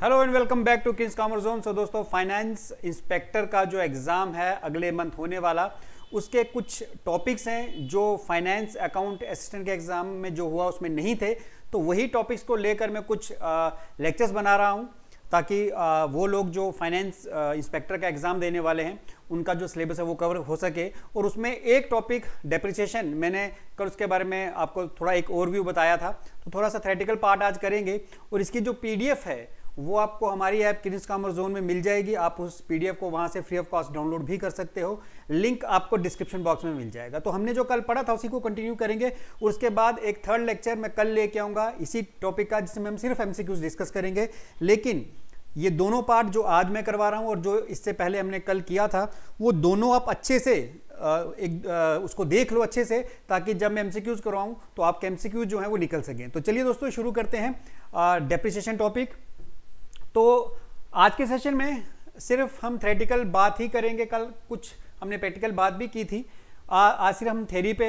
Hello and welcome back to Kings Commerce Zone. So दोस्तों, finance inspector का जो exam है अगले मंथ होने वाला, उसके कुछ टॉपिक्स हैं जो फाइनेंस अकाउंट असिस्टेंट के एग्ज़ाम में जो हुआ उसमें नहीं थे, तो वही टॉपिक्स को लेकर मैं कुछ लेक्चर्स बना रहा हूं ताकि वो लोग जो फाइनेंस इंस्पेक्टर का एग्ज़ाम देने वाले हैं उनका जो सिलेबस है वो कवर हो सके। और उसमें एक टॉपिक डेप्रिसिएशन, मैंने कल उसके बारे में आपको थोड़ा एक ओवरव्यू बताया था, तो थोड़ा सा थ्योरेटिकल पार्ट आज करेंगे। और इसकी जो पीडीएफ है वो आपको हमारी ऐप किंग्स कॉमर्स जोन में मिल जाएगी। आप उस पीडीएफ को वहां से फ्री ऑफ कॉस्ट डाउनलोड भी कर सकते हो, लिंक आपको डिस्क्रिप्शन बॉक्स में मिल जाएगा। तो हमने जो कल पढ़ा था उसी को कंटिन्यू करेंगे। और उसके बाद एक थर्ड लेक्चर मैं कल लेके आऊंगा इसी टॉपिक का, जिसमें हम सिर्फ एमसीक्यूज डिस्कस करेंगे। लेकिन ये दोनों पार्ट जो आज मैं करवा रहा हूं और जो इससे पहले हमने कल किया था, वो दोनों आप अच्छे से उसको देख लो अच्छे से, ताकि जब मैं एमसीक्यूज करवाऊं तो आपके एमसीक्यूज जो है वो निकल सकें। तो चलिए दोस्तों, शुरू करते हैं डेप्रिसिएशन टॉपिक। तो आज के सेशन में सिर्फ हम थ्योरेटिकल बात ही करेंगे। कल कुछ हमने प्रैक्टिकल बात भी की थी। आज सिर्फ हम थ्योरी पे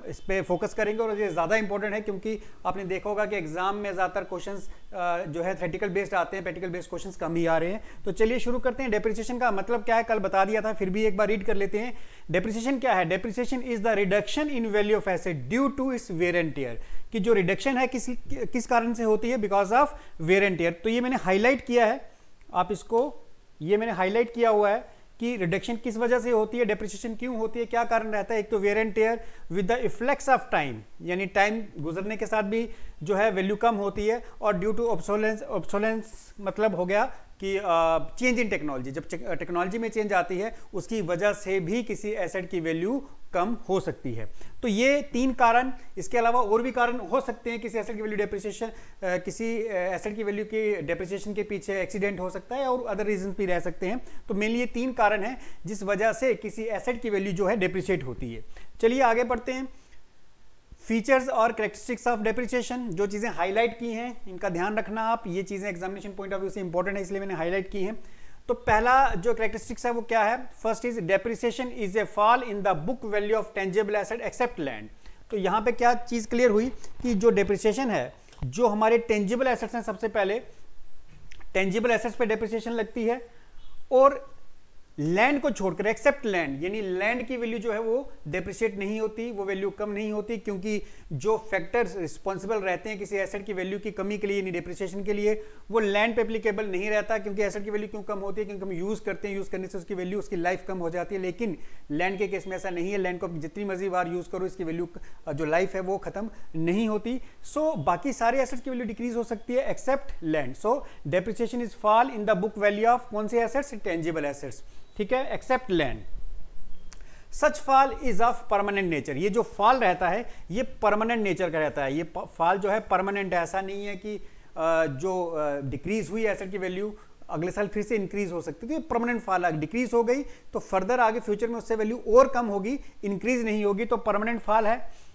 इस पे फोकस करेंगे। और ये ज़्यादा इंपॉर्टेंट है क्योंकि आपने देखा होगा कि एग्जाम में ज़्यादातर क्वेश्चंस जो है थ्योरेटिकल बेस्ड आते हैं, प्रैक्टिकल बेस्ड क्वेश्चंस कम ही आ रहे हैं। तो चलिए शुरू करते हैं। डेप्रिसिएशन का मतलब क्या है कल बता दिया था, फिर भी एक बार रीड कर लेते हैं। डेप्रिसिएशन क्या है? Depreciation is the reduction in value of asset due to its wear and tear. कि जो रिडक्शन है किस कारण से होती है? Because of wear and tear. तो ये मैंने हाईलाइट किया है, आप इसको, ये मैंने हाईलाइट किया हुआ है कि रिडक्शन किस वजह से होती है, डेप्रिसिएशन क्यों होती है, क्या कारण रहता है। एक तो wear and tear with the efflux of time, यानी टाइम गुजरने के साथ भी जो है वैल्यू कम होती है। और ड्यू टू ऑब्सोलेंस मतलब हो गया कि चेंज इन टेक्नोलॉजी, जब टेक्नोलॉजी में चेंज आती है उसकी वजह से भी किसी एसेट की वैल्यू कम हो सकती है। तो ये तीन कारण, इसके अलावा और भी कारण हो सकते हैं। किसी एसेट की वैल्यू डेप्रिसिएशन, किसी एसेट की वैल्यू की डेप्रिसिएशन के पीछे एक्सीडेंट हो सकता है और अदर रीजंस भी रह सकते हैं। तो मेनली ये तीन कारण हैं जिस वजह से किसी एसेट की वैल्यू जो है डेप्रिसिएट होती है। चलिए आगे बढ़ते हैं। फीचर्स और कैरेक्टरिस्टिक्स ऑफ डेप्रिसिएशन, जो चीज़ें हाईलाइट की हैं इनका ध्यान रखना आप, ये चीज़ें एग्जामिनेशन पॉइंट ऑफ व्यू से इंपॉर्टेंट है इसलिए मैंने हाईलाइट की हैं। तो पहला जो कैरेक्टरिस्टिक्स है वो क्या है? First is depreciation is a fall in the book value of tangible asset except land. तो यहाँ पे क्या चीज़ क्लियर हुई कि जो डेप्रिसिएशन है, जो हमारे टेंजिबल एसेट्स हैं, सबसे पहले टेंजिबल एसेट्स पे डेप्रिसिएशन लगती है। और लैंड को छोड़कर एक्सेप्ट लैंड, यानी लैंड की वैल्यू जो है वो डेप्रिशिएट नहीं होती, वो वैल्यू कम नहीं होती, क्योंकि जो फैक्टर्स रिस्पॉन्सिबल रहते हैं किसी एसेट की वैल्यू की कमी के लिए, यानी डेप्रिसिएशन के लिए, वो लैंड पे एप्लीकेबल नहीं रहता। क्योंकि एसेट की वैल्यू क्यों कम होती है? क्योंकि हम यूज करते हैं, यूज करने से उसकी वैल्यू, उसकी लाइफ कम हो जाती है। लेकिन लैंड के केस में ऐसा नहीं है, लैंड को जितनी मर्जी बार यूज करो इसकी वैल्यू जो लाइफ है वो खत्म नहीं होती। सो बाकी सारे एसेट्स की वैल्यू डिक्रीज हो सकती है except land. So depreciation is fall in the book value of कौन से एसेट्स? टेंजिबल एसेट्स, ठीक है, except land. Such fall is of permanent nature. ये जो फॉल रहता है ये परमानेंट नेचर का रहता है। ये फॉल जो है परमानेंट है, ऐसा नहीं है कि जो डिक्रीज हुई एसेट की वैल्यू अगले साल फिर से इंक्रीज हो सकती है। तो ये परमानेंट फॉल है, डिक्रीज हो गई तो फर्दर आगे फ्यूचर में उससे वैल्यू और कम होगी, इंक्रीज नहीं होगी, तो परमानेंट फॉल है।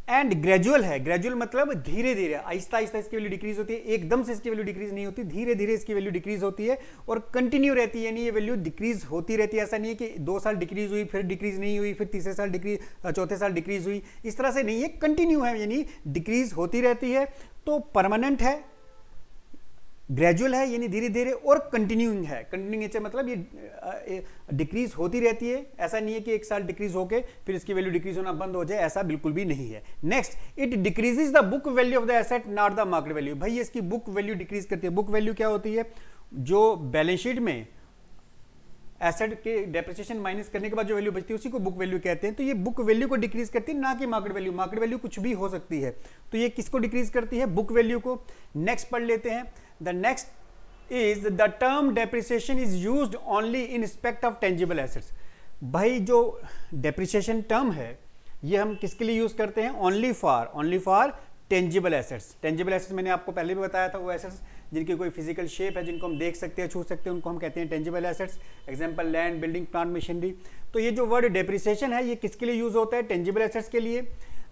एंड ग्रेजुअल है, ग्रेजुअल मतलब धीरे धीरे, आहिस्ता आहिस्ता इसकी वैल्यू डिक्रीज होती है, एकदम से इसकी वैल्यू डिक्रीज नहीं होती, धीरे धीरे इसकी वैल्यू डिक्रीज होती है और कंटिन्यू रहती है। यानी ये वैल्यू डिक्रीज होती रहती है, ऐसा नहीं है कि 2 साल डिक्रीज हुई फिर डिक्रीज नहीं हुई, फिर तीसरे साल डिक्रीज, चौथे साल डिक्रीज हुई, इस तरह से नहीं है, कंटिन्यू है, यानी डिक्रीज होती रहती है। तो परमानेंट है, ग्रेजुअल है यानी धीरे धीरे, और कंटिन्यूइंग है। कंटिन्यूइंग नेचर मतलब ये डिक्रीज होती रहती है, ऐसा नहीं है कि एक साल डिक्रीज होके फिर इसकी वैल्यू डिक्रीज होना बंद हो जाए, ऐसा बिल्कुल भी नहीं है। Next, it decreases the book value of the asset not the market value. भाई ये इसकी बुक वैल्यू डिक्रीज करती है। बुक वैल्यू क्या होती है? जो बैलेंस शीट में एसेट के डेप्रिसिएशन माइनस करने के बाद जो वैल्यू बचती है उसी को बुक वैल्यू कहते हैं। तो ये बुक वैल्यू को डिक्रीज करती है, ना कि मार्केट वैल्यू। मार्केट वैल्यू कुछ भी हो सकती है, तो ये किसको डिक्रीज करती है? बुक वैल्यू को। नेक्स्ट पढ़ लेते हैं। The next is the term depreciation is used only in respect of tangible assets. भाई जो डेप्रिसिएशन टर्म है ये हम किसके लिए यूज करते हैं? Only for tangible assets. Tangible assets मैंने आपको पहले भी बताया था, वो एसेट्स जिनकी कोई फिजिकल शेप है, जिनको हम देख सकते हैं, छू सकते हैं, उनको हम कहते हैं tangible assets. Example land, building, plant, machinery. तो ये जो वर्ड डेप्रिसिएशन है ये किसके लिए यूज होता है? टेंजिबल एसेट्स के लिए।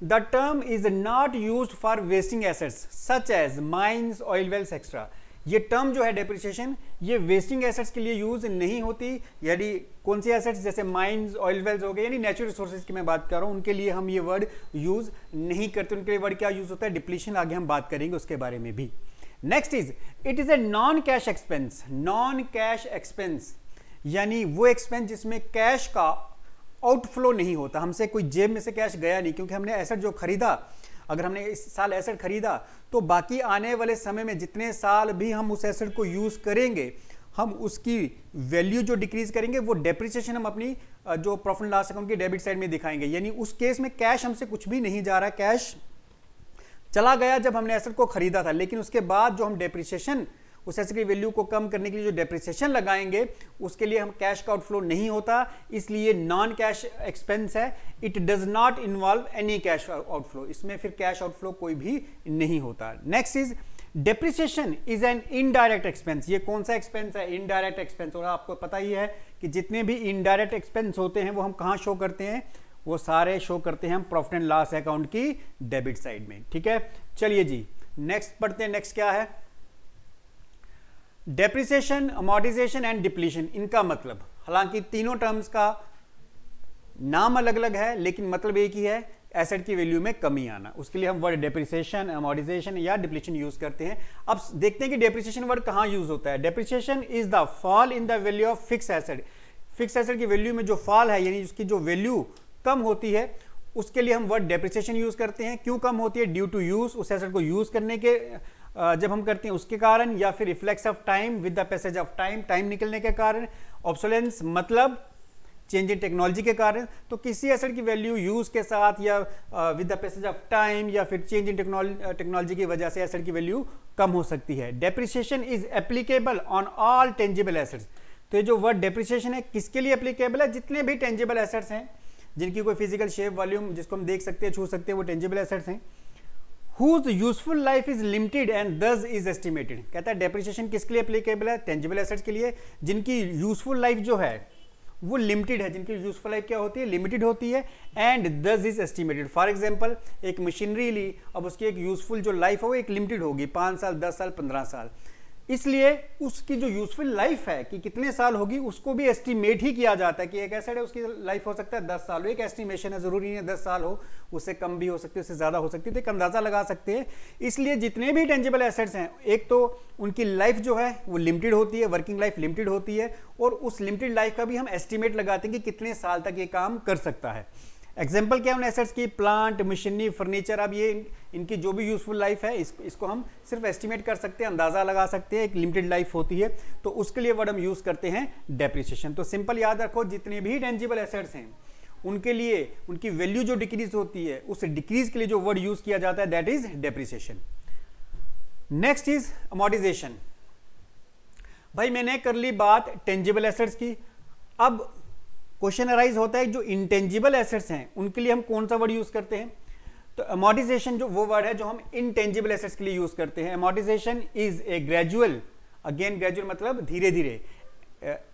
The term is not used for wasting assets such as mines, oil wells extra. ये टर्म जो है डेप्रिसिएशन, ये वेस्टिंग एसेट्स के लिए यूज नहीं होती। यानी कौन सी एसेट्स? जैसे माइंस, ऑयल वेल्स हो गए, यानी नेचुरल रिसोर्सेज की मैं बात कर रहा हूं, उनके लिए हम ये वर्ड यूज नहीं करते। उनके लिए वर्ड क्या यूज होता है? डिप्लीशन। आगे हम बात करेंगे उसके बारे में भी। Next is it is a non cash expense. Non cash expense यानी वो एक्सपेंस जिसमें कैश का आउटफ्लो नहीं होता, हमसे कोई जेब में से कैश गया नहीं, क्योंकि हमने एसेट जो खरीदा, अगर हमने इस साल एसेट खरीदा तो बाकी आने वाले समय में जितने साल भी हम उस एसेट को यूज करेंगे, हम उसकी वैल्यू जो डिक्रीज करेंगे वो डेप्रिसिएशन हम अपनी जो प्रॉफिट लॉस अकाउंट की डेबिट साइड में दिखाएंगे। यानी उस केस में कैश हमसे कुछ भी नहीं जा रहा, कैश चला गया जब हमने एसेट को खरीदा था, लेकिन उसके बाद जो हम डेप्रिसिएशन उस एसेट की वैल्यू को कम करने के लिए जो डेप्रिसिएशन लगाएंगे उसके लिए हम कैश का आउटफ्लो नहीं होता, इसलिए नॉन कैश एक्सपेंस है। It does not involve any cash outflow, इसमें फिर कैश आउटफ्लो कोई भी नहीं होता। Next is depreciation is an indirect expense. ये कौन सा एक्सपेंस है? Indirect expense. और आपको पता ही है कि जितने भी इनडायरेक्ट एक्सपेंस होते हैं वो हम कहां शो करते हैं? वो सारे शो करते हैं हम प्रॉफिट एंड लॉस अकाउंट की डेबिट साइड में। ठीक है, चलिए जी नेक्स्ट पढ़ते हैं। नेक्स्ट क्या है? Depreciation, amortisation and depletion. इनका मतलब, हालांकि तीनों टर्म्स का नाम अलग अलग है लेकिन मतलब एक ही है, एसेट की वैल्यू में कमी आना। उसके लिए हम वर्ड डेप्रिसिएशन, अमॉर्टाइजेशन या डिप्लीशन यूज करते हैं। अब देखते हैं कि डेप्रिसिएशन वर्ड कहां यूज होता है। Depreciation is the fall in the value of fix asset. Fix asset की वैल्यू में जो फॉल है, यानी उसकी जो वैल्यू कम होती है, उसके लिए हम वर्ड डेप्रिसिएशन यूज करते हैं। क्यों कम होती है? ड्यू टू यूज, उस एसेट को यूज करने के जब हम करते हैं उसके कारण, या फिर reflex of time with the passage of time, time निकलने के कारण, ऑब्सोलेंस मतलब चेंज इन टेक्नोलॉजी के कारण। तो किसी एसेट की वैल्यू यूज के साथ या with the passage of time या फिर चेंज इन टेक्नोलॉजी की वजह से एसेट की वैल्यू कम हो सकती है। Depreciation is applicable on all tangible assets. तो ये जो वर्ड डेप्रिसिएशन है किसके लिए एप्लीकेबल है? जितने भी टेंजिबल एसेट्स हैं, जिनकी कोई फिजिकल शेप, वॉल्यूम, जिसको हम देख सकते हैं, छू सकते हैं, वो टेंजिबल एसेट्स हैं। Whose useful life is limited and thus is estimated। कहता है डेप्रिसिएशन किसके लिए एप्लीकेबल है? टेंजिबल एसेट्स के लिए, जिनकी यूजफुल लाइफ जो है वो लिमिटेड है, जिनकी यूजफुल लाइफ क्या होती है? लिमिटेड होती है। एंड दस इज एस्टिमेटेड। फॉर एग्जांपल एक मशीनरी ली, अब उसकी एक यूजफुल जो लाइफ है वो एक लिमिटेड होगी, 5 साल, 10 साल, 15 साल। इसलिए उसकी जो यूजफुल लाइफ है कि कितने साल होगी उसको भी एस्टिमेट ही किया जाता है कि एक एसेट है उसकी लाइफ हो सकता है 10 साल हो। एक एस्टिमेशन है, जरूरी नहीं है 10 साल हो, उससे कम भी हो सकती है, उससे ज्यादा हो सकती है, तो एक अंदाजा लगा सकते हैं। इसलिए जितने भी टेंजिबल एसेट्स हैं, एक तो उनकी लाइफ जो है वो लिमिटेड होती है, वर्किंग लाइफ लिमिटेड होती है, और उस लिमिटेड लाइफ का भी हम एस्टिमेट लगाते हैं कि कितने साल तक ये काम कर सकता है। एग्जाम्पल क्या है उन एसेट्स की? Plant, machinery, furniture. अब ये इनकी जो भी यूजफुल लाइफ है इसको हम सिर्फ एस्टिमेट कर सकते हैं, अंदाजा लगा सकते हैं, एक लिमिटेड लाइफ होती है, तो उसके लिए वर्ड हम यूज करते हैं डेप्रिसिएशन। तो सिंपल याद रखो, जितने भी टेंजिबल एसेट्स हैं उनके लिए उनकी वैल्यू जो डिक्रीज होती है, उस डिक्रीज के लिए जो वर्ड यूज किया जाता है that is depreciation. Next is amortisation. भाई मैंने कर ली बात टेंजिबल एसेट्स की, अब क्वेश्चन अराइज होता है जो इंटेंजिबल एसेट्स हैं उनके लिए हम कौन सा वर्ड यूज करते हैं? तो अमॉर्टाइजेशन जो वो वर्ड है जो हम इनटेंजिबल एसेट्स के लिए यूज करते हैं। Amortisation is a gradual, again gradual मतलब धीरे धीरे,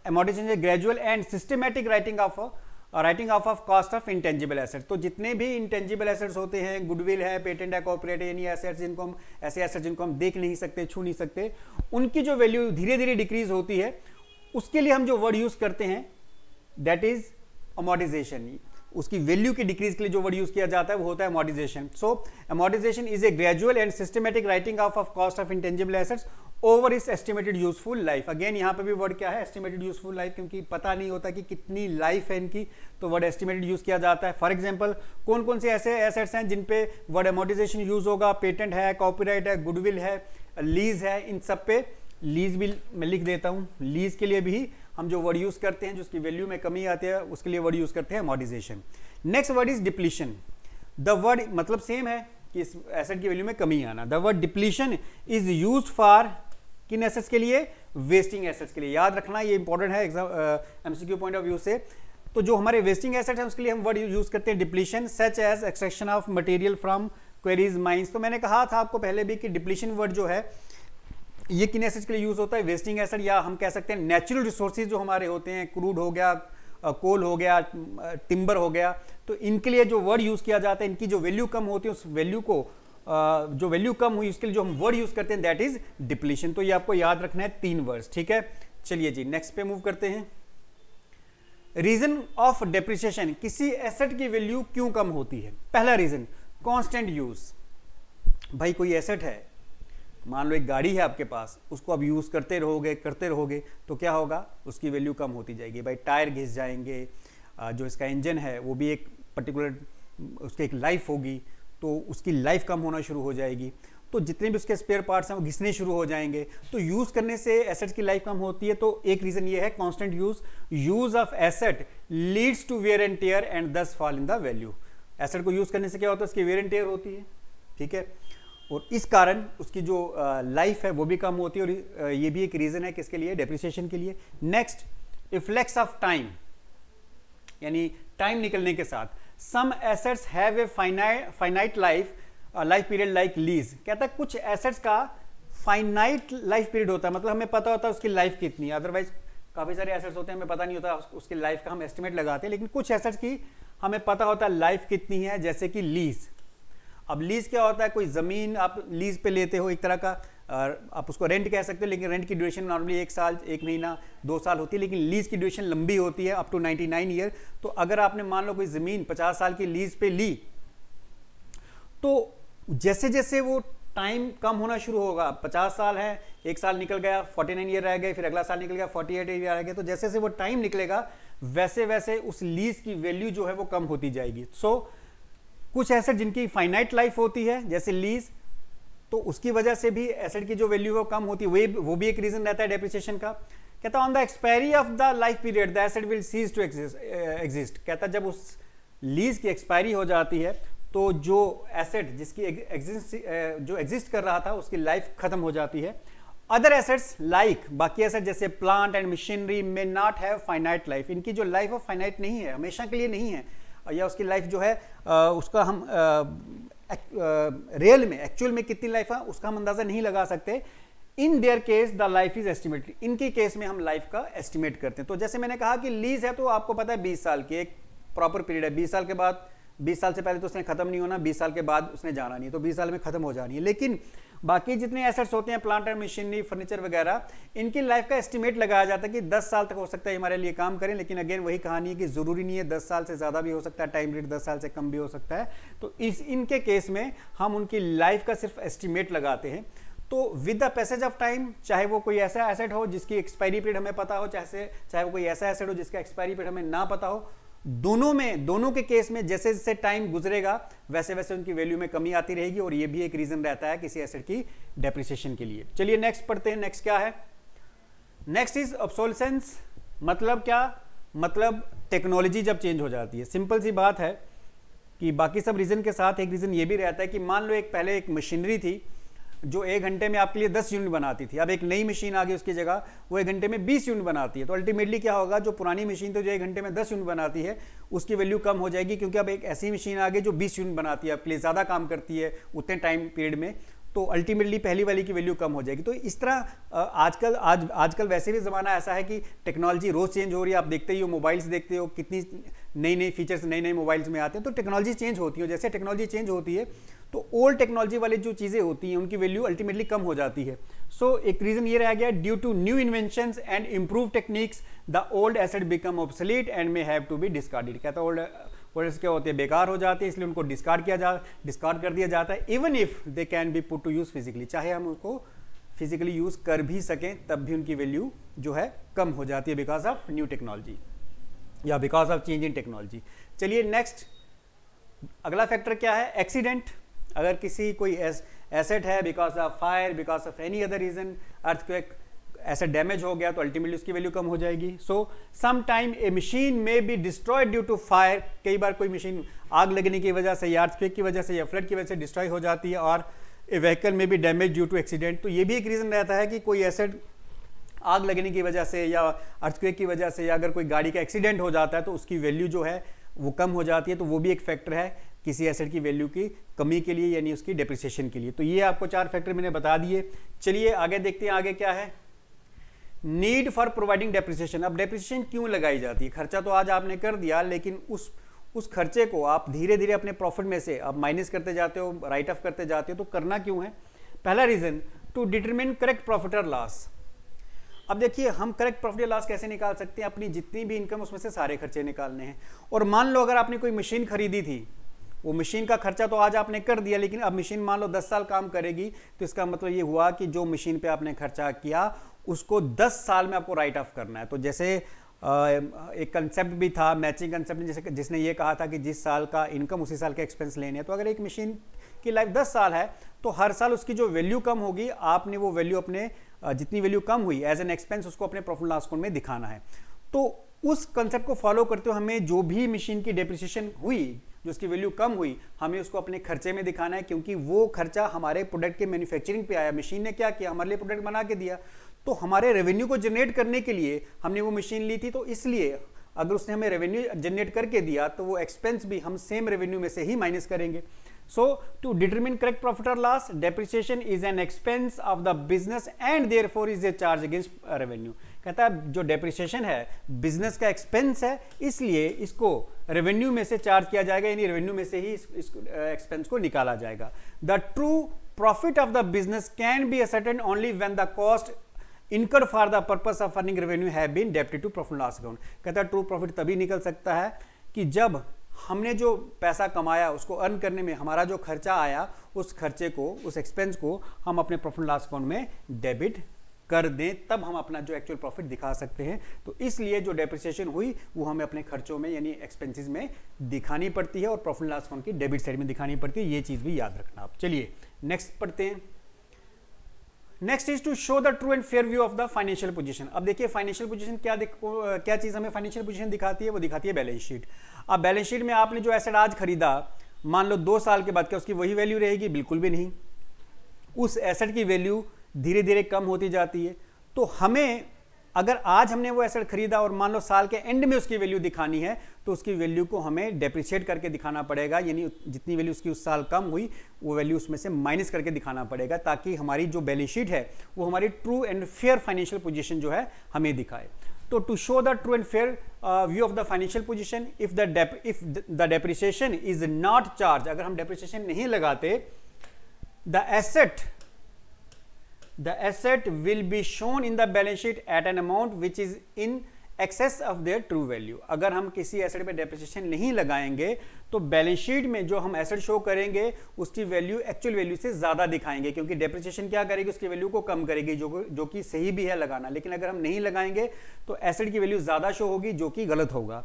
amortisation is gradual and systematic writing of cost of intangible assets. तो जितने भी इंटेंजिबल एसेट्स होते हैं, गुडविल है, पेटेंट है, कॉर्पोरेट है, यानी एसेट्स जिनको हम ऐसे एसेट्स जिनको हम देख नहीं सकते, छू नहीं सकते, उनकी जो वैल्यू धीरे धीरे डिक्रीज होती है, उसके लिए हम जो वर्ड यूज करते हैं दैट इज अमॉर्टाइजेशन। उसकी वैल्यू की डिक्रीज के लिए जो वर्ड यूज किया जाता है वो होता है amortisation. So amortisation is a gradual and systematic writing of cost of intangible assets over इस एस्टिमेटेड यूजफुल लाइफ। अगेन यहाँ पे भी वर्ड क्या है? एस्टिमेटेड यूजफुल लाइफ, क्योंकि पता नहीं होता कि कितनी लाइफ है इनकी, तो वर्ड एस्टिमेटेड यूज किया जाता है। फॉर एग्जांपल कौन कौन से ऐसे एसेट्स हैं जिन पे वर्ड अमॉर्टाइजेशन यूज होगा? पेटेंट है, कॉपीराइट है, गुडविल है, लीज है, इन सब पे लीज भी मैं लिख देता हूँ। लीज के लिए भी हम जो वर्ड यूज करते हैं, जिसकी वैल्यू में कमी आती है, उसके लिए वर्ड यूज करते हैं amortisation. Next word is depletion. The word मतलब सेम है कि इस एसेट की वैल्यू में कमी आना। The word depletion is used for किन एसेट्स के लिए? वेस्टिंग एसेट्स के लिए। याद रखना ये इंपॉर्टेंट है एमसीक्यू पॉइंट ऑफ व्यू से। तो जो हमारे वेस्टिंग एसेट्स हैं उसके लिए हम वर्ड यूज करते हैं depletion, such as extraction of material from quarries mines. तो मैंने कहा था आपको पहले भी कि डिप्लीशन वर्ड जो है ये किन एसेट्स के लिए यूज होता है? वेस्टिंग एसेट, या हम कह सकते हैं नेचुरल रिसोर्सेज जो हमारे होते हैं, क्रूड हो गया, कोल हो गया, टिम्बर हो गया, तो इनके लिए जो वर्ड यूज किया जाता है, इनकी जो वैल्यू कम होती है उस वैल्यू को जो वैल्यू कम हुई उसके लिए जो हम वर्ड यूज करते हैं दैट इज डिप्लीशन। तो ये आपको याद रखना है 3 वर्ड्स। ठीक है, चलिए जी नेक्स्ट पे मूव करते हैं। रीजन ऑफ डेप्रिसिएशन, किसी एसेट की वैल्यू क्यों कम होती है? पहला रीजन कांस्टेंट यूज। भाई कोई एसेट है मान लो एक गाड़ी है आपके पास, उसको आप यूज़ करते रहोगे तो क्या होगा, उसकी वैल्यू कम होती जाएगी भाई। टायर घिस जाएंगे, जो इसका इंजन है वो भी एक पर्टिकुलर उसकी एक लाइफ होगी, तो उसकी लाइफ कम होना शुरू हो जाएगी। तो जितने भी उसके स्पेयर पार्ट्स हैं वो घिसने शुरू हो जाएंगे। तो यूज़ करने से एसेट्स की लाइफ कम होती है। तो एक रीज़न ये है constant use of asset leads to wear and tear and thus fall in the value. Asset को यूज़ करने से क्या होता है, उसकी वेयर एंड टेयर होती है, ठीक है, और इस कारण उसकी जो लाइफ है वो भी कम होती है। और ये भी एक रीज़न है किसके लिए, डेप्रिसिएशन के लिए। नेक्स्ट, इफ्लेक्स ऑफ टाइम, यानी टाइम निकलने के साथ। Some assets have a finite life period like lease. कहता है कुछ एसेट्स का फाइनाइट लाइफ पीरियड होता है, मतलब हमें पता होता है उसकी लाइफ कितनी है। अदरवाइज काफ़ी सारे एसेट्स होते हैं हमें पता नहीं होता उसकी लाइफ का, हम एस्टिमेट लगाते हैं। लेकिन कुछ एसेट्स की हमें पता होता है लाइफ कितनी है, जैसे कि लीज। अब लीज क्या होता है, कोई ज़मीन आप लीज पे लेते हो, एक तरह का आप उसको रेंट कह सकते हो, लेकिन रेंट की ड्यूरेशन नॉर्मली 1 साल, 1 महीना, 2 साल होती है, लेकिन लीज की ड्यूरेशन लंबी होती है, अप टू 99 ईयर। तो अगर आपने मान लो कोई ज़मीन 50 साल की लीज पे ली, तो जैसे जैसे वो टाइम कम होना शुरू होगा, 50 साल है, 1 साल निकल गया, 49 ईयर रह गए, फिर अगला साल निकल गया, 48 ईयर रह गए, तो जैसे जैसे वो टाइम निकलेगा वैसे वैसे उस लीज की वैल्यू जो है वो कम होती जाएगी। सो कुछ एसेट जिनकी फाइनाइट लाइफ होती है जैसे लीज, तो उसकी वजह से भी एसेट की जो वैल्यू है वो कम होती है, वो भी एक रीजन रहता है डेप्रिसिएशन का। कहता on the expiry of the life period the asset will cease to exist. कहता जब उस लीज की एक्सपायरी हो जाती है तो जो एसेट जिसकी जो एग्जिस्ट कर रहा था उसकी लाइफ खत्म हो जाती है। अदर एसेट्स लाइक, बाकी एसेट जैसे प्लांट एंड मशीनरी में नॉट हैव फाइनाइट लाइफ। इनकी जो लाइफ है फाइनाइट नहीं है, हमेशा के लिए नहीं है, या उसकी लाइफ जो है उसका हम रियल में एक्चुअल में कितनी लाइफ है उसका हम अंदाजा नहीं लगा सकते। In their case the life is estimated, इनके केस में हम लाइफ का एस्टिमेट करते हैं। तो जैसे मैंने कहा कि लीज है तो आपको पता है 20 साल की एक प्रॉपर पीरियड है, 20 साल के बाद, 20 साल से पहले तो उसने खत्म नहीं होना, 20 साल के बाद उसने जाना नहीं, तो 20 साल में खत्म हो जानी है। लेकिन बाकी जितने एसेट्स होते हैं, प्लांट एंड मशीनरी, फर्नीचर वगैरह, इनकी लाइफ का एस्टिमेट लगाया जाता है कि 10 साल तक हो सकता है हमारे लिए काम करें। लेकिन अगेन वही कहानी है कि जरूरी नहीं है, 10 साल से ज्यादा भी हो सकता है, टाइम पीरियड 10 साल से कम भी हो सकता है। तो इनके केस में हम उनकी लाइफ का सिर्फ एस्टिमेट लगाते हैं। तो with the passage of time, चाहे वो कोई ऐसा एसेट हो जिसकी एक्सपायरी पीरियड हमें पता हो, चाहे वो कोई ऐसा एसेट हो जिसका एक्सपायरी पीरियड हमें ना पता हो, दोनों के केस में जैसे जैसे टाइम गुजरेगा वैसे वैसे उनकी वैल्यू में कमी आती रहेगी। और ये भी एक रीजन रहता है किसी एसेट की डेप्रिसिएशन के लिए। चलिए नेक्स्ट पढ़ते हैं। नेक्स्ट क्या है, नेक्स्ट इज ऑब्सोलेसेंस। मतलब क्या, मतलब टेक्नोलॉजी जब चेंज हो जाती है। सिंपल सी बात है कि बाकी सब रीजन के साथ एक रीजन ये भी रहता है कि मान लो पहले एक मशीनरी थी जो 1 घंटे में आपके लिए 10 यूनिट बनाती थी, अब एक नई मशीन आ गई उसकी जगह, वो 1 घंटे में 20 यूनिट बनाती है। तो अल्टीमेटली क्या होगा, जो पुरानी मशीन थी जो 1 घंटे में 10 यूनिट बनाती है उसकी वैल्यू कम हो जाएगी, क्योंकि अब एक ऐसी मशीन आ गई जो 20 यूनिट बनाती है, आपके लिए ज़्यादा काम करती है उतने टाइम पीरियड में। तो अल्टीमेटली पहली वाली की वैल्यू कम हो जाएगी। तो इस तरह आजकल वैसे भी ज़माना ऐसा है कि टेक्नोलॉजी रोज़ चेंज हो रही है। आप देखते ही हो, मोबाइल्स देखते हो, कितनी नई फीचर्स नए मोबाइल्स में आते हैं। तो टेक्नोलॉजी चेंज होती है, जैसे टेक्नोलॉजी चेंज होती है तो ओल्ड टेक्नोलॉजी वाली जो चीज़ें होती हैं उनकी वैल्यू अल्टीमेटली कम हो जाती है। सो एक रीज़न ये रह गया, due to new inventions and improve techniques the old asset become obsolete and may have to be discarded. कहता है ओल्ड क्या होते हैं, बेकार हो जाते हैं, इसलिए उनको डिस्कार्ड कर दिया जाता है। Even if they can be put to use physically, चाहे हम उसको फिजिकली यूज कर भी सकें तब भी उनकी वैल्यू जो है कम हो जाती है बिकॉज ऑफ न्यू टेक्नोलॉजी या because of change in technology. चलिए नेक्स्ट, अगला फैक्टर क्या है, एक्सीडेंट। अगर किसी कोई एसेट है because of fire, because of any other reason, earthquake, asset damage हो गया तो अल्टीमेटली उसकी वैल्यू कम हो जाएगी। So some time a machine में be destroyed due to fire. कई बार कोई मशीन आग लगने की वजह से या अर्थक्वेक की वजह से या फ्लड की वजह से डिस्ट्रॉय हो जाती है। और ए व्हीकल में भी डैमेज ड्यू टू एक्सीडेंट। तो ये भी एक रीज़न रहता है कि कोई एसेट आग लगने की वजह से या अर्थक्वेक की वजह से या अगर कोई गाड़ी का एक्सीडेंट हो जाता है तो उसकी वैल्यू जो है वो कम हो जाती है। तो वो भी एक फैक्टर है किसी एसेट की वैल्यू की कमी के लिए, यानी उसकी डेप्रिसिएशन के लिए। तो ये आपको 4 फैक्टर मैंने बता दिए। चलिए आगे देखते हैं, आगे क्या है, नीड फॉर प्रोवाइडिंग डेप्रिसिएशन। अब डेप्रिसिएशन क्यों लगाई जाती है, खर्चा तो आज आपने कर दिया, लेकिन उस खर्चे को आप धीरे धीरे अपने प्रॉफिट में से आप माइनस करते जाते हो, राइट ऑफ करते जाते हो। तो करना क्यों है, पहला reason to determine correct profit और लॉस। अब देखिए हम करेक्ट प्रॉफिट या लॉस कैसे निकाल सकते हैं, अपनी जितनी भी इनकम उसमें से सारे खर्चे निकालने हैं। और मान लो अगर आपने कोई मशीन खरीदी थी वो मशीन का खर्चा तो आज आपने कर दिया, लेकिन अब मशीन मान लो 10 साल काम करेगी, तो इसका मतलब ये हुआ कि जो मशीन पे आपने खर्चा किया उसको 10 साल में आपको राइट ऑफ करना है। तो जैसे एक कंसेप्ट भी था, मैचिंग कंसेप्ट, जैसे जिसने ये कहा था कि जिस साल का इनकम उसी साल के एक्सपेंस लेने हैं। तो अगर एक मशीन की लाइफ 10 साल है तो हर साल उसकी जो वैल्यू कम होगी, आपने वो वैल्यू अपने जितनी वैल्यू कम हुई एज एन एक्सपेंस उसको अपने प्रॉफिट लॉस अकाउंट में दिखाना है। तो उस कंसेप्ट को फॉलो करते हुए हमें जो भी मशीन की डेप्रिसिएशन हुई, जो उसकी वैल्यू कम हुई, हमें उसको अपने खर्चे में दिखाना है, क्योंकि वो खर्चा हमारे प्रोडक्ट के मैन्युफैक्चरिंग पे आया। मशीन ने क्या किया, हमारे लिए प्रोडक्ट बना के दिया, तो हमारे रेवेन्यू को जनरेट करने के लिए हमने वो मशीन ली थी। तो इसलिए अगर उसने हमें रेवेन्यू जनरेट करके दिया तो वो एक्सपेंस भी हम सेम रेवेन्यू में से ही माइनस करेंगे। So to determine correct profit or loss, depreciation is an expense of the business and therefore is a charge against revenue। कहता है जो depreciation है बिजनेस का एक्सपेंस है, इसलिए इसको रेवेन्यू में से चार्ज किया जाएगा, यानी रेवेन्यू में से ही इस एक्सपेंस को निकाला जाएगा। The true profit of the business can be ascertained only when the cost incurred for the purpose of earning revenue have been debited to profit loss account। कहता है ट्रू प्रॉफिट तभी निकल सकता है कि जब हमने जो पैसा कमाया उसको अर्न करने में हमारा जो खर्चा आया, उस खर्चे को, उस एक्सपेंस को हम अपने प्रॉफिट लॉस अकाउंट में डेबिट कर दें, तब हम अपना जो एक्चुअल प्रॉफिट दिखा सकते हैं। तो इसलिए जो डेप्रिसिएशन हुई वो हमें अपने खर्चों में यानी एक्सपेंसेस में दिखानी पड़ती है और प्रॉफिट लॉस अकाउंट की डेबिट साइड में दिखानी पड़ती है। ये चीज़ भी याद रखना आप। चलिए नेक्स्ट पढ़ते हैं। Next is to show the true and fair view of the financial position. अब देखिए फाइनेंशियल पोजीशन क्या चीज़ हमें फाइनेंशियल पोजीशन दिखाती है, वो दिखाती है बैलेंस शीट। अब बैलेंस शीट में आपने जो एसेट आज खरीदा, मान लो 2 साल के बाद क्या उसकी वही वैल्यू रहेगी? बिल्कुल भी नहीं। उस एसेट की वैल्यू धीरे धीरे कम होती जाती है। तो हमें अगर आज हमने वो एसेट खरीदा और मान लो साल के एंड में उसकी वैल्यू दिखानी है, तो उसकी वैल्यू को हमें डेप्रिशिएट करके दिखाना पड़ेगा, यानी जितनी वैल्यू उसकी उस साल कम हुई वो वैल्यू उसमें से माइनस करके दिखाना पड़ेगा, ताकि हमारी जो बैलेंस शीट है वो हमारी true and fair financial position जो है हमें दिखाए। तो to show the true and fair view of the financial position, if the depreciation is not charge, अगर हम डेप्रिसिएशन नहीं लगाते, the asset will be shown in the balance sheet at an amount which is in excess of their true value। अगर हम किसी asset पे depreciation नहीं लगाएंगे तो बैलेंस शीट में जो हम एसेट शो करेंगे उसकी वैल्यू एक्चुअल वैल्यू से ज्यादा दिखाएंगे, क्योंकि डेप्रिसिएशन क्या करेगी, उसकी वैल्यू को कम करेगी, जो कि सही भी है लगाना। लेकिन अगर हम नहीं लगाएंगे तो एसेट की वैल्यू ज्यादा शो होगी, जो कि गलत होगा।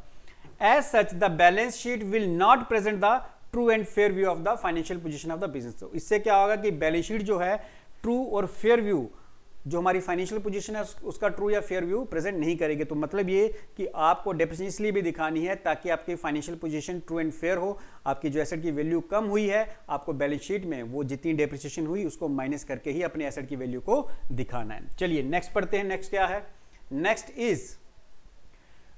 As such the balance sheet will not present the true and fair view of the financial position of the business. तो इससे क्या होगा कि बैलेंस शीट जो है ट्रू और फेयर व्यू, जो हमारी फाइनेंशियल पोजीशन है उसका ट्रू या फेयर व्यू प्रेजेंट नहीं करेंगे। तो मतलब ये कि आपको डेप्रिसिएशन इसलिए भी दिखानी है ताकि आपकी financial position true and fair हो। आपकी जो एसेट की वैल्यू कम हुई है, आपको बैलेंस शीट में वो जितनी डेप्रिसिएशन हुई उसको माइनस करके ही अपने एसेट की वैल्यू को दिखाना है। चलिए नेक्स्ट पढ़ते हैं। नेक्स्ट क्या है? Next is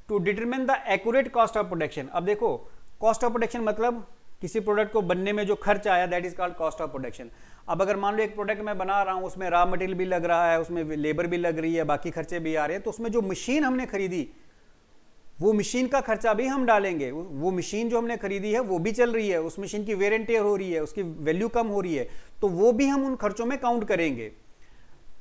to determine the accurate cost of production. अब देखो कॉस्ट ऑफ प्रोडक्शन मतलब किसी प्रोडक्ट को बनने में जो खर्च आया, that is called cost of production. अब अगर मान लो एक प्रोडक्ट मैं बना रहा हूं, उसमें रॉ मटेरियल भी लग रहा है, उसमें लेबर भी लग रही है, बाकी खर्चे भी आ रहे हैं, तो उसमें जो मशीन हमने खरीदी वो मशीन का खर्चा भी हम डालेंगे। वो मशीन जो हमने खरीदी है वो भी चल रही है, उस मशीन की वेयर एंड टेयर हो रही है, उसकी वैल्यू कम हो रही है, तो वो भी हम उन खर्चों में काउंट करेंगे।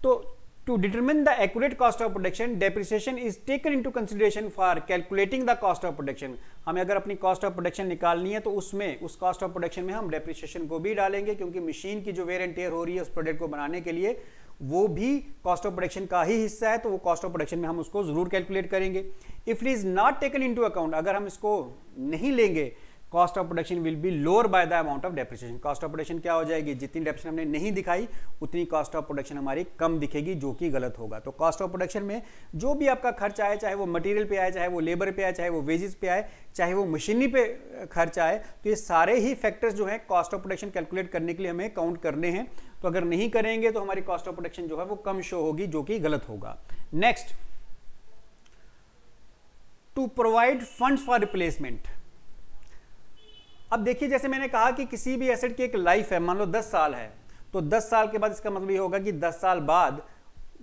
तो to determine the accurate cost of production, depreciation is taken into consideration for calculating the cost of production। हमें अगर अपनी cost of production निकालनी है तो उसमें उस cost of production में हम depreciation को भी डालेंगे, क्योंकि मशीन की जो वेयर एंड टेयर हो रही है उस प्रोडक्ट को बनाने के लिए वो भी cost of production का ही हिस्सा है, तो वो cost of production में हम उसको जरूर कैलकुलेट करेंगे। If it is not taken into account, अगर हम इसको नहीं लेंगे, cost of production will be lower by the amount of depreciation. Cost of production क्या हो जाएगी, जितनी डेप्रिसिएशन हमने नहीं दिखाई उतनी कॉस्ट ऑफ प्रोडक्शन हमारी कम दिखेगी, जो कि गलत होगा। तो कॉस्ट ऑफ प्रोडक्शन में जो भी आपका खर्च आए, चाहे वो मटेरियल पे आए, चाहे वो लेबर पे आए, चाहे वो वेजेस पे आए, चाहे वो मशीनरी पे खर्च आए, तो ये सारे ही फैक्टर्स जो है कॉस्ट ऑफ प्रोडक्शन कैलकुलेट करने के लिए हमें काउंट करने हैं। तो अगर नहीं करेंगे तो हमारी कॉस्ट ऑफ प्रोडक्शन जो है वो कम शो होगी, जो कि गलत होगा। Next, to provide funds for replacement. अब देखिए जैसे मैंने कहा कि किसी भी एसेट की एक लाइफ है, मान लो 10 साल है, तो 10 साल के बाद इसका मतलब ये होगा कि 10 साल बाद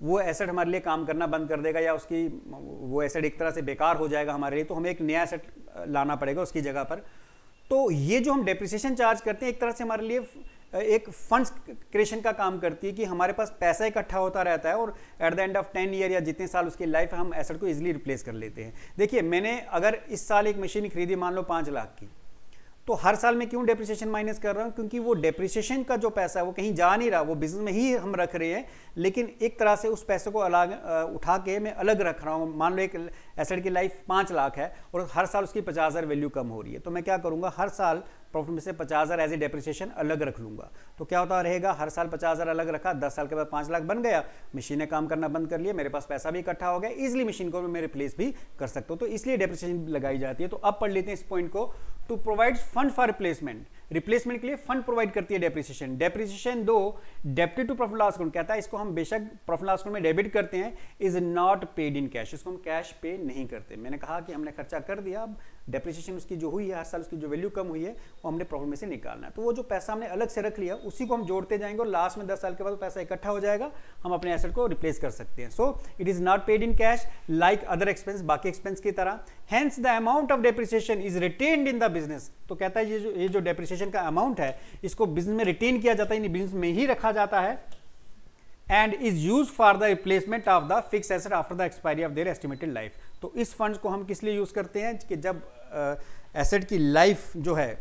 वो एसेट हमारे लिए काम करना बंद कर देगा, या उसकी वो एसेट एक तरह से बेकार हो जाएगा हमारे लिए, तो हमें एक नया एसेट लाना पड़ेगा उसकी जगह पर। तो ये जो हम डेप्रिसिएशन चार्ज करते हैं एक तरह से हमारे लिए एक फंड्स क्रिएशन का काम करती है, कि हमारे पास पैसा इकट्ठा होता रहता है और at the end of 10 year या जितने साल उसकी लाइफ है हम एसेट को इजीली रिप्लेस कर लेते हैं। देखिए मैंने अगर इस साल एक मशीन खरीदी मान लो 5 लाख की, तो हर साल में क्यों डेप्रिसिएशन माइनस कर रहा हूं? क्योंकि वो डेप्रिसिएशन का जो पैसा है वो कहीं जा नहीं रहा, वो बिजनेस में ही हम रख रहे हैं, लेकिन एक तरह से उस पैसे को अलग उठा के मैं अलग रख रहा हूं। मान लो एक एसेट की लाइफ 5 लाख है और हर साल उसकी 50,000 वैल्यू कम हो रही है, तो मैं क्या करूंगा, हर साल प्रॉफिट में से 50,000 एज ए डेप्रिसिएशन अलग रख लूंगा। तो क्या होता रहेगा, हर साल 50,000 अलग रखा, 10 साल के बाद 5 लाख बन गया, मशीनें काम करना बंद कर लिए, मेरे पास पैसा भी इकट्ठा हो गया, इजिली मशीन को मैं रिप्लेस भी कर सकता हूं। तो इसलिए डेप्रिसिएशन लगाई जाती है। तो अब पढ़ लेते हैं इस पॉइंट को। To provide fund for replacement, replacement के लिए फंड प्रोवाइड करती है depreciation. Depreciation though debited to profit loss account, कहता है इसको हम बेशक प्रॉफिट लॉस अकाउंट में डेबिट करते हैं, is not paid in cash, इसको हम कैश पे नहीं करते। मैंने कहा कि हमने खर्चा कर दिया, अब डेप्रिसिएशन उसकी जो हुई है, हर साल उसकी जो वैल्यू कम हुई है वो हमने प्रॉफिट में से निकालना है। तो वो जो पैसा हमने अलग से रख लिया उसी को हम जोड़ते जाएंगे और लास्ट में 10 साल के बाद पैसा इकट्ठा हो जाएगा, हम अपने एसेट को रिप्लेस कर सकते हैं। So it is not paid in cash like other expense, बाकी एक्सपेंस की तरह। Hence the amount of depreciation is retained in the business, तो कहता है ये जो डेप्रिसिएशन का अमाउंट है इसको बिजनेस में रिटेन किया जाता है, यानी बिजनेस में ही रखा जाता है। And is use for the replacement of the fix asset after the expiry of their estimated life. तो इस फंड्स को हम किस लिए यूज करते हैं कि जब एसेट की लाइफ जो है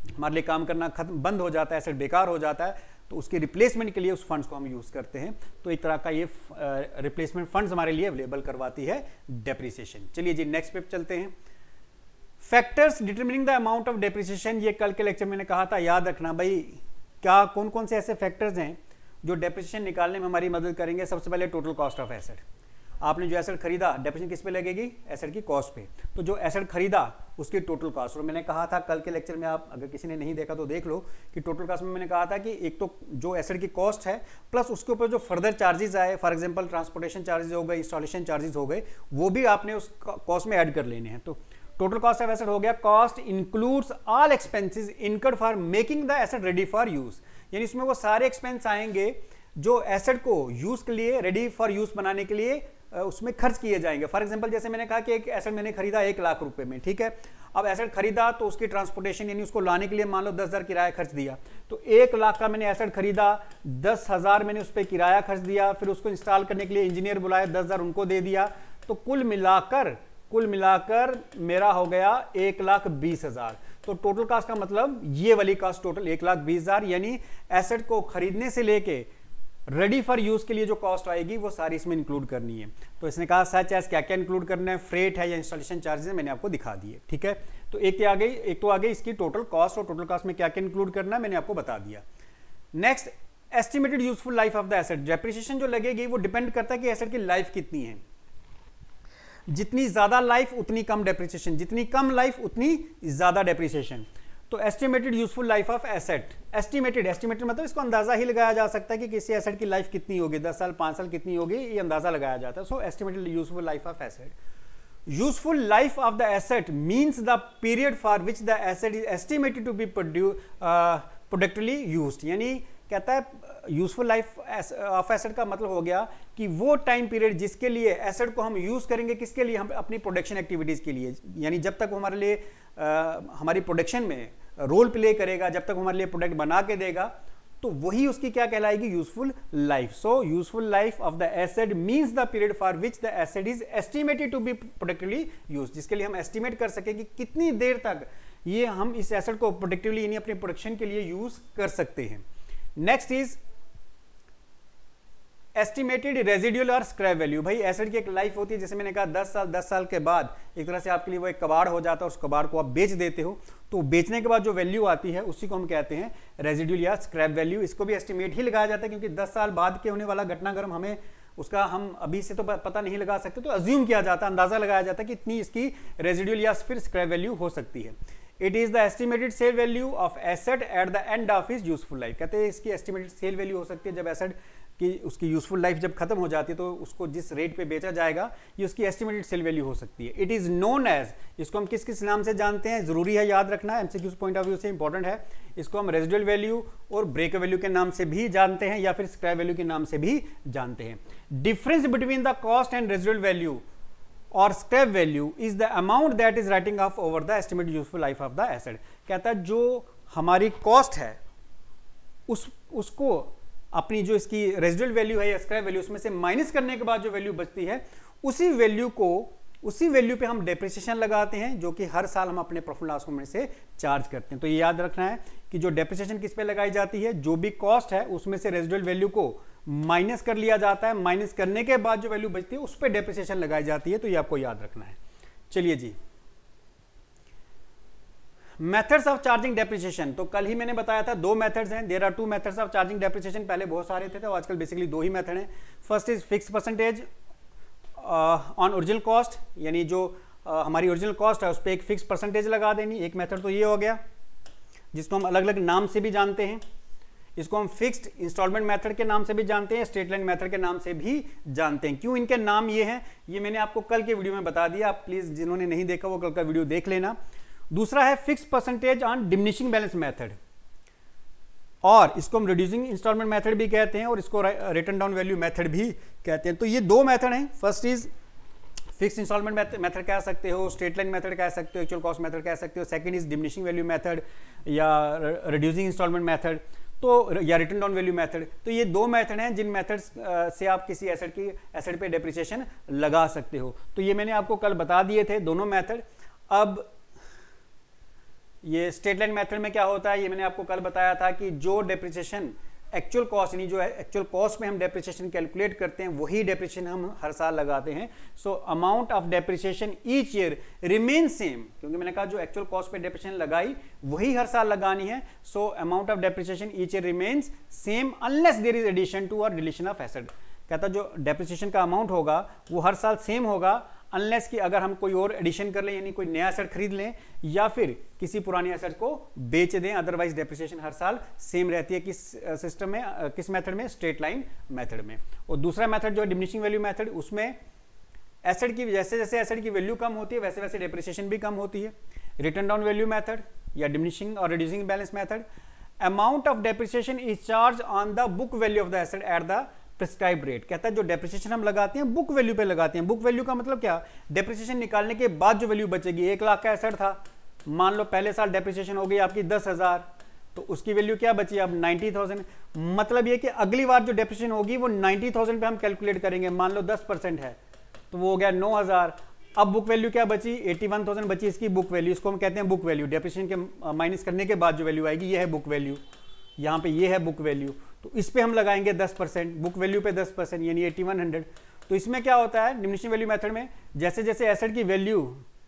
हमारे लिए काम करना खत्म बंद हो जाता है, एसेट बेकार हो जाता है, तो उसके रिप्लेसमेंट के लिए उस फंड्स को हम यूज करते हैं। तो एक तरह का ये रिप्लेसमेंट फंड्स हमारे लिए अवेलेबल करवाती है डेप्रिसिएशन। चलिए जी नेक्स्ट पे चलते हैं। Factors determining the amount of depreciation, ये कल के लेक्चर में मैंने कहा था, याद रखना भाई क्या कौन कौन से ऐसे फैक्टर्स हैं जो डेप्रिसिएशन निकालने में हमारी मदद करेंगे। सबसे पहले टोटल कॉस्ट ऑफ एसेट, आपने जो एसेट खरीदा डेप्रिसिएशन किस पे लगेगी, एसेट की कॉस्ट पे। तो जो एसेट खरीदा उसकी टोटल कॉस्ट, और मैंने कहा था कल के लेक्चर में, आप अगर किसी ने नहीं देखा तो देख लो कि टोटल कॉस्ट में मैंने कहा था कि एक तो जो एसेट की कॉस्ट है प्लस उसके ऊपर जो फर्दर चार्जेस आए, फॉर एग्जांपल ट्रांसपोर्टेशन चार्जेस हो गए, इंस्टॉलेशन चार्जेस हो गए, वो भी आपने उस कॉस्ट में ऐड कर लेने हैं। तो टोटल कॉस्ट ऑफ एसेट हो गया। Cost includes all expenses incurred for making the asset ready for use, यानी इसमें वो सारे एक्सपेंस आएंगे जो एसेट को यूज के लिए रेडी फॉर यूज बनाने के लिए उसमें खर्च किए जाएंगे। फॉर एग्जांपल जैसे मैंने कहा कि एक एसेट मैंने खरीदा 1 लाख रुपए में, ठीक है। अब एसेट खरीदा तो उसकी ट्रांसपोर्टेशन यानी उसको लाने के लिए मान लो 10,000 किराया खर्च दिया, तो 1 लाख का मैंने एसेट खरीदा, 10,000 मैंने उस पर किराया खर्च दिया, फिर उसको इंस्टॉल करने के लिए इंजीनियर बुलाया, 10,000 उनको दे दिया, तो कुल मिलाकर मेरा हो गया 1,20,000। तो टोटल कॉस्ट का मतलब ये वाली कॉस्ट टोटल 1,20,000, यानी एसेट को खरीदने से लेके रेडी फॉर यूज के लिए जो कॉस्ट आएगी वो सारी इसमें इंक्लूड करनी है। तो इसने कहा सच एज क्या क्या इंक्लूड करना है, फ्रेट है या इंस्टॉलेशन चार्जेस, मैंने आपको दिखा दिए, ठीक है। तो एक तो आ गई इसकी टोटल कॉस्ट, और टोटल कॉस्ट में क्या क्या इंक्लूड करना है मैंने आपको बता दिया। Next, estimated useful life of the asset. Depreciation जो लगेगी वो डिपेंड करता है कि एसेट की लाइफ कितनी है। जितनी ज्यादा लाइफ उतनी कम डेप्रिसिएशन, जितनी कम लाइफ उतनी ज्यादा डेप्रिसिएशन। तो estimated useful life of asset, estimated मतलब इसको अंदाजा ही लगाया जा सकता है कि किसी एसेट की लाइफ कितनी होगी, 10 साल 5 साल कितनी होगी, ये अंदाजा लगाया जाता है। So estimated useful life of asset. Useful life of the asset means the period for which the asset is estimated to be productively used, यानी कहता है यूजफुल लाइफ ऑफ एसेट का मतलब हो गया कि वो टाइम पीरियड जिसके लिए एसेट को हम यूज करेंगे, किसके लिए, हम अपनी प्रोडक्शन एक्टिविटीज के लिए, यानी जब तक वो हमारे लिए हमारी प्रोडक्शन में रोल प्ले करेगा, जब तक हमारे लिए प्रोडक्ट बना के देगा, तो वही उसकी क्या कहलाएगी, useful life. So useful life of the asset means the period for which the asset is estimated to be productively use, जिसके लिए हम एस्टिमेट कर सके कि कितनी देर तक ये हम इस एसेट को प्रोडक्टिवली यानी अपने प्रोडक्शन के लिए यूज कर सकते हैं। नेक्स्ट इज एस्टिमेटेड रेजिडुअल और स्क्रैप वैल्यू। भाई एसेट की एक लाइफ होती है, जैसे मैंने कहा 10 साल के बाद एक तरह से आपके लिए वो एक कबाड़ हो जाता है, उस कबाड़ को आप बेच देते हो, तो बेचने के बाद जो वैल्यू आती है उसी को हम कहते हैं रेजिडुअल या स्क्रैप वैल्यू। इसको भी एस्टिमेट ही लगाया जाता है क्योंकि 10 साल बाद के होने वाला घटनाक्रम हमें उसका हम अभी से तो पता नहीं लगा सकते, तो अज्यूम किया जाता है, अंदाजा लगाया जाता है कि इतनी इसकी रेजिडुअल या फिर स्क्रैप वैल्यू हो सकती है। It is the estimated cell value of asset at the end of is useful life. कहते हैं इसकी एस्टिमेटेड सेल वैल्यू हो सकती है जब एसेट कि उसकी यूजफुल लाइफ जब खत्म हो जाती है तो उसको जिस रेट पे बेचा जाएगा ये उसकी एस्टिमेटेड सेल वैल्यू हो सकती है। इट इज नोन एज, इसको हम किस किस नाम से जानते हैं, जरूरी है याद रखना, एमसीक्यू पॉइंट ऑफ व्यू से इंपॉर्टेंट है। इसको हम रेजिडुअल वैल्यू और ब्रेक वैल्यू के नाम से भी जानते हैं या फिर स्क्रैप वैल्यू के नाम से भी जानते हैं। Difference between the cost and residual value और scrap value is the amount that is writing off over the estimated useful life of the asset. कहता है जो हमारी कॉस्ट है उसको अपनी जो इसकी रेजिडुअल वैल्यू है या स्क्रैप वैल्यू उसमें से माइनस करने के बाद जो वैल्यू बचती है उसी वैल्यू को उसी वैल्यू पे हम डेप्रिसिएशन लगाते हैं, जो कि हर साल हम अपने प्रॉफिट लॉस अकाउंट में से चार्ज करते हैं। तो ये याद रखना है कि जो डेप्रिसिएशन किस पे लगाई जाती है, जो भी कॉस्ट है उसमें से रेजिडुअल वैल्यू को माइनस कर लिया जाता है, माइनस करने के बाद जो वैल्यू बचती है उस पर डेप्रिसिएशन लगाई जाती है। तो ये आपको याद रखना है। चलिए जी, मेथड्स ऑफ चार्जिंग डेप्रिसिएशन। तो कल ही मैंने बताया था 2 मेथड्स हैं। There are 2 methods of charging depreciation. पहले बहुत सारे थे तो आजकल बेसिकली 2 ही मेथड हैं। First is fix percentage on original cost, यानी जो हमारी ओरिजिनल कॉस्ट है उस पर एक फिक्स परसेंटेज लगा देनी। एक मेथड तो ये हो गया, जिसको हम अलग अलग नाम से भी जानते हैं। इसको हम फिक्स्ड इंस्टॉलमेंट मेथड के नाम से भी जानते हैं, स्ट्रेट लाइन मेथड के नाम से भी जानते हैं। क्यों इनके नाम ये हैं, ये मैंने आपको कल के वीडियो में बता दिया। आप प्लीज जिन्होंने नहीं देखा वो कल का वीडियो देख लेना। दूसरा है fix percentage on diminishing balance method, और इसको हम रिड्यूसिंग इंस्टॉलमेंट मेथड भी कहते हैं, और इसको रिटर्न डाउन वैल्यू मेथड भी कहते हैं। तो ये 2 मेथड हैं। First is fix installment method कह सकते हो, स्ट्रेट लाइन मेथड कह सकते हो, एक्चुअल कॉस्ट मेथड कह सकते हो। Second is diminishing value method या रिड्यूसिंग इंस्टॉलमेंट मेथड, तो या रिटर्न डाउन वैल्यू मेथड। तो ये 2 मेथड हैं जिन मेथड्स से आप किसी एसेट पे डेप्रिसिएशन लगा सकते हो। तो ये मैंने आपको कल बता दिए थे दोनों मेथड। अब ये स्ट्रेट लाइन मेथड में क्या होता है, ये मैंने आपको कल बताया था कि जो डेप्रिसिएशन एक्चुअल कॉस्ट, यानी जो है एक्चुअल कॉस्ट में हम डेप्रिसिएशन कैलकुलेट करते हैं वही डेप्रिसिएशन हम हर साल लगाते हैं। सो amount of depreciation each year remain same, क्योंकि मैंने कहा जो एक्चुअल कॉस्ट पे डेप्रिसिएशन लगाई वही हर साल लगानी है। So amount of depreciation each year remains same unless there is addition to और डिलीशन ऑफ एसेट। कहता जो डेप्रिसिएशन का अमाउंट होगा वो हर साल सेम होगा, अनलेस कि अगर हम कोई और एडिशन कर लें, यानी कोई नया एसेट खरीद लें या फिर किसी पुरानी एसेट को बेच दें। अदरवाइज डेप्रिसिएशन हर साल सेम रहती है। किस सिस्टम में, किस मेथड में, स्ट्रेट लाइन मेथड में। और दूसरा मेथड जो है डिमिनिशिंग वैल्यू मेथड, उसमें एसेट की जैसे जैसे एसेट की वैल्यू कम होती है वैसे वैसे डेप्रिसिएशन भी कम होती है। रिटर्न डाउन वैल्यू मेथड या डिमिनिशिंग और reducing balance method, amount of depreciation is charge on the book value of the asset at the prescribe rate. कहता है जो डेप्रिसिएशन हम लगाते हैं बुक वैल्यू पे लगाते हैं। बुक वैल्यू का मतलब क्या, डेप्रिसिएशन निकालने के बाद जो वैल्यू बचेगी। 1 लाख का एसेट था, मान लो पहले साल डेप्रिसिएशन हो गई आपकी 10,000, तो उसकी वैल्यू क्या बची अब 90,000। मतलब ये कि अगली बार जो डेप्रिसिएशन होगी वो 90,000 पे हम कैलकुलेट करेंगे। मान लो 10% है तो वो हो गया 9,000। अब बुक वैल्यू क्या बची, 81,000 बची इसकी बुक वैल्यू। इसको हम कहते हैं बुक वैल्यू। डेप्रिसिएशन के माइनस करने के बाद जो वैल्यू आएगी ये है बुक वैल्यू। यहाँ पे ये है बुक वैल्यू, तो इस पे हम लगाएंगे 10%, बुक वैल्यू पे 10%, यानी 8100। तो इसमें क्या होता है डिमिनिशिंग वैल्यू मेथड में, जैसे जैसे एसेट की वैल्यू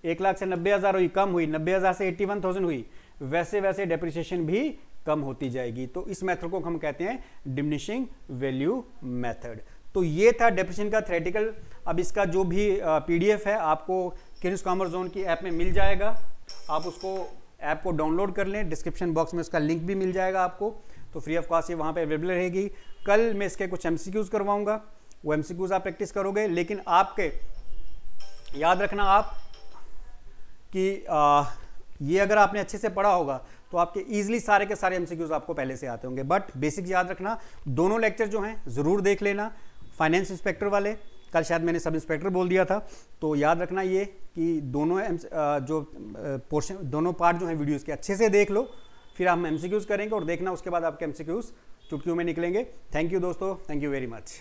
1 लाख से 90,000 हुई, कम हुई, 90,000 से 81,000 हुई, वैसे वैसे डेप्रिसिएशन भी कम होती जाएगी। तो इस मेथड को हम कहते हैं डिमिनिशिंग वैल्यू मेथड। तो ये था डेप्रिसिएशन का थ्योरेटिकल। अब इसका जो भी PDF है आपको किंग्स कॉमर्स जोन की ऐप में मिल जाएगा। आप उसको ऐप को डाउनलोड कर लें, डिस्क्रिप्शन बॉक्स में उसका लिंक भी मिल जाएगा आपको। तो फ्री ऑफ कॉस्ट ये वहाँ पे अवेलेबल रहेगी। कल मैं इसके कुछ MCQs करवाऊंगा, वो MCQs आप प्रैक्टिस करोगे। लेकिन आपके याद रखना आप कि ये अगर आपने अच्छे से पढ़ा होगा तो आपके इजीली सारे के सारे MCQs आपको पहले से आते होंगे। बट बेसिक याद रखना, दोनों लेक्चर जो हैं ज़रूर देख लेना। फाइनेंस इंस्पेक्टर वाले, कल शायद मैंने सब इंस्पेक्टर बोल दिया था, तो याद रखना ये कि दोनों जो पोर्शन, दोनों पार्ट जो हैं वीडियोज़ के अच्छे से देख लो। फिर हम MCQs करेंगे और देखना उसके बाद आपके MCQs चुटकियों में निकलेंगे। थैंक यू दोस्तों, थैंक यू वेरी मच।